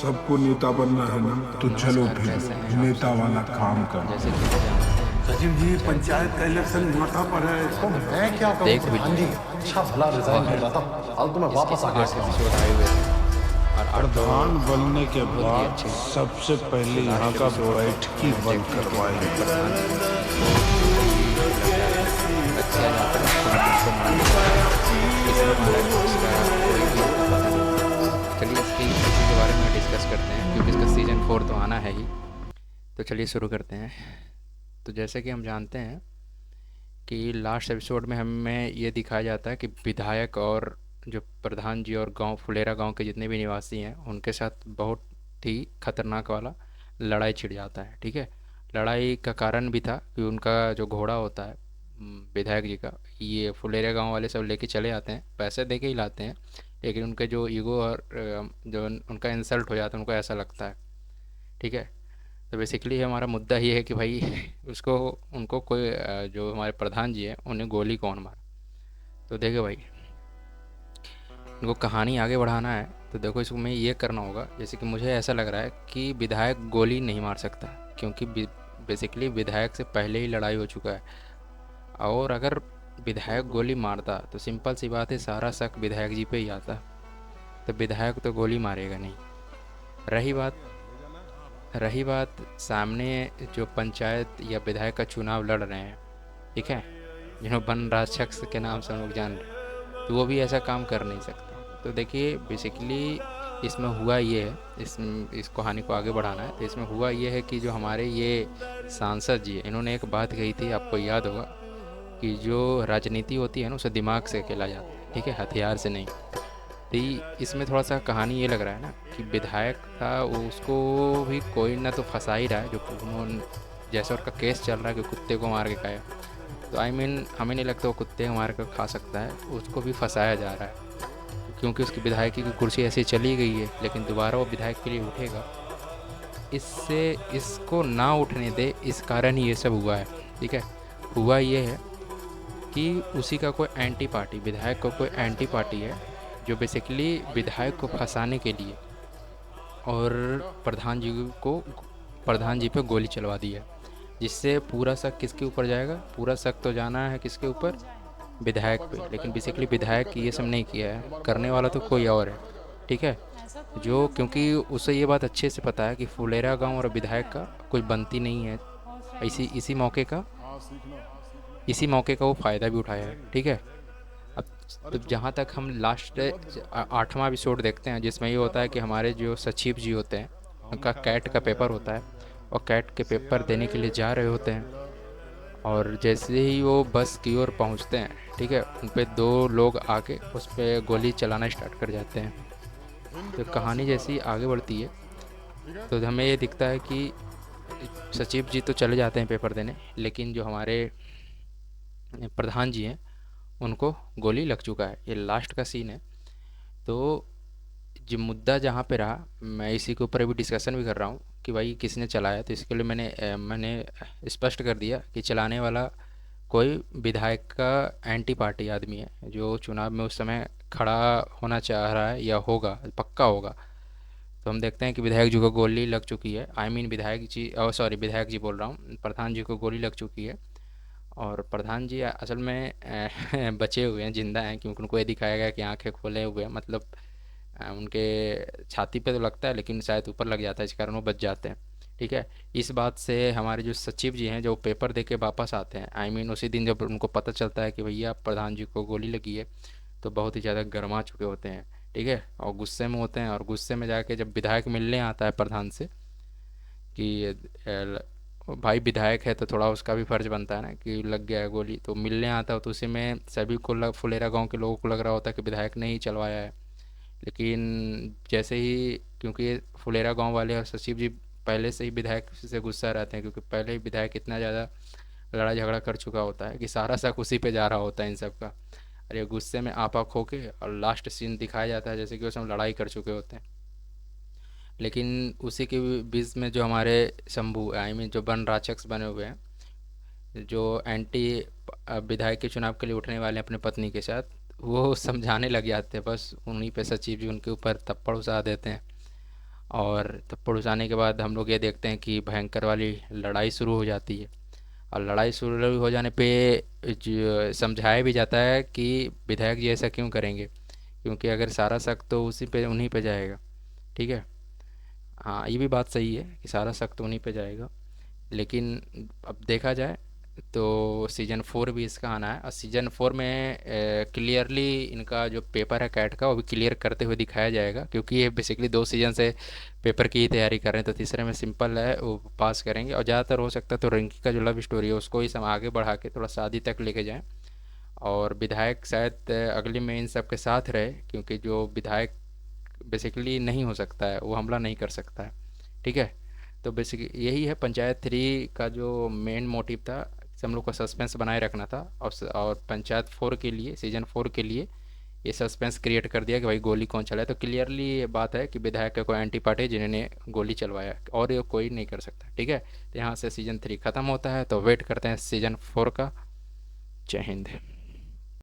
सबको नेता बनना है ना, तो चलो फिर नेता वाला काम करो। जैसे कि मैं जानते हैं, सचिव जी, पंचायत का इलेक्शन माथा पर है। तो मैं क्या करूं देख भी प्रधान जी, अच्छा भला रिजाइन कर रहा था, अब तो मैं वापस आ गया इसके इसके 8 एपिसोड आए हुए थे और 8 तो प्रधान बनने के बहुत ही बाद अच्छे हैं। सबसे पहले लास्ट यहाँ का एपिसोड बैठकी बंद करवाएंगे। प्रधान जी को लग जाता है, लग किया जाता है तो उनको मार दिया जाता है। इसमें महाराज उसका कोई भी उनको पता नहीं था। चलिए इसी के बारे में डिस्कस करते हैं क्योंकि इसका सीजन 4 तो आना है ही। तो चलिए शुरू करते हैं। तो जैसे कि हम जानते हैं कि लास्ट एपिसोड में हमें ये दिखाया जाता है कि विधायक और जो प्रधान जी और गांव फुलेरा गांव के जितने भी निवासी हैं उनके साथ बहुत ही खतरनाक वाला लड़ाई छिड़ जाता है। ठीक है, लड़ाई का कारण भी था कि उनका जो घोड़ा होता है विधायक जी का, ये फुलेरा गांव वाले सब लेके चले आते हैं, पैसे दे के ही लाते हैं, लेकिन उनके जो ईगो और जो उनका इंसल्ट हो जाता है उनको ऐसा लगता है। ठीक है, तो बेसिकली हमारा मुद्दा ये है कि भाई उसको उनको कोई जो हमारे प्रधान जी हैं उन्हें गोली कौन मारा। तो देखो भाई, उनको कहानी आगे बढ़ाना है तो देखो इसमें ये करना होगा, जैसे कि मुझे ऐसा लग रहा है कि विधायक गोली नहीं मार सकता क्योंकि बेसिकली विधायक से पहले ही लड़ाई हो चुका है। और अगर विधायक गोली मारता तो सिंपल सी बात है, सारा शक विधायक जी पे ही आता। तो विधायक तो गोली मारेगा नहीं। रही बात रही बात सामने जो पंचायत या विधायक का चुनाव लड़ रहे हैं, ठीक है, जिन्हों वन राक्षस के नाम से हम लोग जान रहे हैं, तो वो भी ऐसा काम कर नहीं सकते। तो देखिए बेसिकली इसमें हुआ ये है, इस कहानी को आगे बढ़ाना है तो इसमें हुआ ये है कि जो हमारे ये सांसद जी हैं, इन्होंने एक बात कही थी, आपको याद होगा, कि जो राजनीति होती है ना उसे दिमाग से खेला जाता है, ठीक है, हथियार से नहीं। तो इसमें थोड़ा सा कहानी ये लग रहा है ना कि विधायक था उसको भी कोई ना तो फंसा ही रहा है, जो उन्होंने जैसे उनका केस चल रहा है कि कुत्ते को मार के खाया, तो हमें नहीं लगता वो कुत्ते को मार कर खा सकता है, उसको भी फंसाया जा रहा है क्योंकि उसकी विधायकी की कुर्सी ऐसी चली गई है, लेकिन दोबारा वो विधायक के लिए उठेगा। इससे इसको ना उठने दे, इस कारण ही ये सब हुआ है। ठीक है, हुआ ये है कि उसी का कोई एंटी पार्टी, विधायक का कोई एंटी पार्टी है जो बेसिकली विधायक को फंसाने के लिए और प्रधान जी को प्रधान जी पे गोली चलवा दी है, जिससे पूरा शक किसके ऊपर जाएगा, पूरा शक तो जाना है किसके ऊपर, विधायक पे। लेकिन बेसिकली विधायक ये सब नहीं किया है, करने वाला तो कोई और है। ठीक है, जो क्योंकि उसे ये बात अच्छे से पता है कि फुलेरा गांव और विधायक का कोई बनती नहीं है, इसी मौके का वो फ़ायदा भी उठाया है। ठीक है, अब तो जहाँ तक हम लास्ट 8वां एपिसोड देखते हैं जिसमें ये होता है कि हमारे जो सचिव जी होते हैं उनका कैट का पेपर होता है और कैट के पेपर देने के लिए जा रहे होते हैं, और जैसे ही वो बस की ओर पहुँचते हैं, ठीक है, उन पे 2 लोग आके उस पर गोली चलाना स्टार्ट कर जाते हैं। तो कहानी जैसी आगे बढ़ती है तो हमें ये दिखता है कि सचिव जी तो चले जाते हैं पेपर देने, लेकिन जो हमारे प्रधान जी हैं उनको गोली लग चुका है। ये लास्ट का सीन है। तो जो मुद्दा जहाँ पे रहा, मैं इसी के ऊपर अभी डिस्कशन भी कर रहा हूँ कि भाई किसने चलाया। तो इसके लिए मैंने स्पष्ट कर दिया कि चलाने वाला कोई विधायक का एंटी पार्टी आदमी है जो चुनाव में उस समय खड़ा होना चाह रहा है या होगा, पक्का होगा। तो हम देखते हैं कि विधायक जी को गोली लग चुकी है, विधायक जी, सॉरी विधायक जी बोल रहा हूँ, प्रधान जी को गोली लग चुकी है। और प्रधान जी असल में बचे हुए हैं, जिंदा हैं, क्योंकि उनको ये दिखाया गया कि आंखें खोले हुए हैं, मतलब उनके छाती पे तो लगता है लेकिन शायद ऊपर लग जाता है, इस कारण वो बच जाते हैं। ठीक है, इस बात से हमारे जो सचिव जी हैं जो पेपर दे के वापस आते हैं, उसी दिन जब उनको पता चलता है कि भैया प्रधान जी को गोली लगी है, तो बहुत ही ज़्यादा गर्मा चुके होते हैं। ठीक है, और गुस्से में होते हैं, और गुस्से में जाके जब विधायक मिलने आता है प्रधान से कि भाई विधायक है तो थोड़ा उसका भी फर्ज बनता है ना कि लग गया है गोली, तो मिलने आता है तो उसी में सभी को फुलेरा गांव के लोगों को लग रहा होता है कि विधायक ने ही चलवाया है। लेकिन जैसे ही, क्योंकि फुलेरा गांव वाले और सचिव जी पहले से ही विधायक से गुस्सा रहते हैं, क्योंकि पहले ही विधायक इतना ज़्यादा लड़ाई झगड़ा कर चुका होता है कि सारा शक उसी पे जा रहा होता है इन सब का। अरे गुस्से में आपा खो के और लास्ट सीन दिखाया जाता है जैसे कि उसमें लड़ाई कर चुके होते हैं। लेकिन उसी के बीच में जो हमारे शंभू, जो वन राक्षस बने हुए हैं, जो एंटी विधायक के चुनाव के लिए उठने वाले हैं अपनी पत्नी के साथ, वो समझाने लग जाते हैं, बस उन्हीं पे सचिव जी उनके ऊपर थप्पड़ उसा देते हैं और तब पुलिस आने के बाद हम लोग ये देखते हैं कि भयंकर वाली लड़ाई शुरू हो जाती है। और लड़ाई शुरू हो जाने पे जो समझाया भी जाता है कि विधायक जी ऐसा क्यों करेंगे, क्योंकि अगर सारा शक तो उसी पे उन्हीं पे जाएगा। ठीक है। हाँ, ये भी बात सही है कि सारा शक तो उन्हीं पे जाएगा, लेकिन अब देखा जाए तो सीज़न 4 भी इसका आना है। और सीज़न 4 में क्लियरली इनका जो पेपर है कैट का वो भी क्लियर करते हुए दिखाया जाएगा, क्योंकि ये बेसिकली 2 सीज़न से पेपर की ही तैयारी कर रहे हैं। तो तीसरे में सिंपल है, वो पास करेंगे। और ज़्यादातर हो सकता है तो रिंकी का जो लव स्टोरी है उसको ही सब आगे बढ़ा के थोड़ा शादी तक लेके जाएं। और विधायक शायद अगले में इन सब के साथ रहे, क्योंकि जो विधायक बेसिकली नहीं हो सकता है, वो हमला नहीं कर सकता है। ठीक है। तो बेसिकली यही है पंचायत 3 का जो मेन मोटिव था कि हम लोग को सस्पेंस बनाए रखना था। और पंचायत 4 के लिए, सीज़न 4 के लिए ये सस्पेंस क्रिएट कर दिया कि भाई गोली कौन चलाए। तो क्लियरली ये बात है कि विधायक का कोई एंटी पार्टी जिन्होंने गोली चलवाया, और ये कोई नहीं कर सकता। ठीक है। तो यहाँ से सीज़न 3 ख़त्म होता है, तो वेट करते हैं सीज़न 4 का। जय हिंद।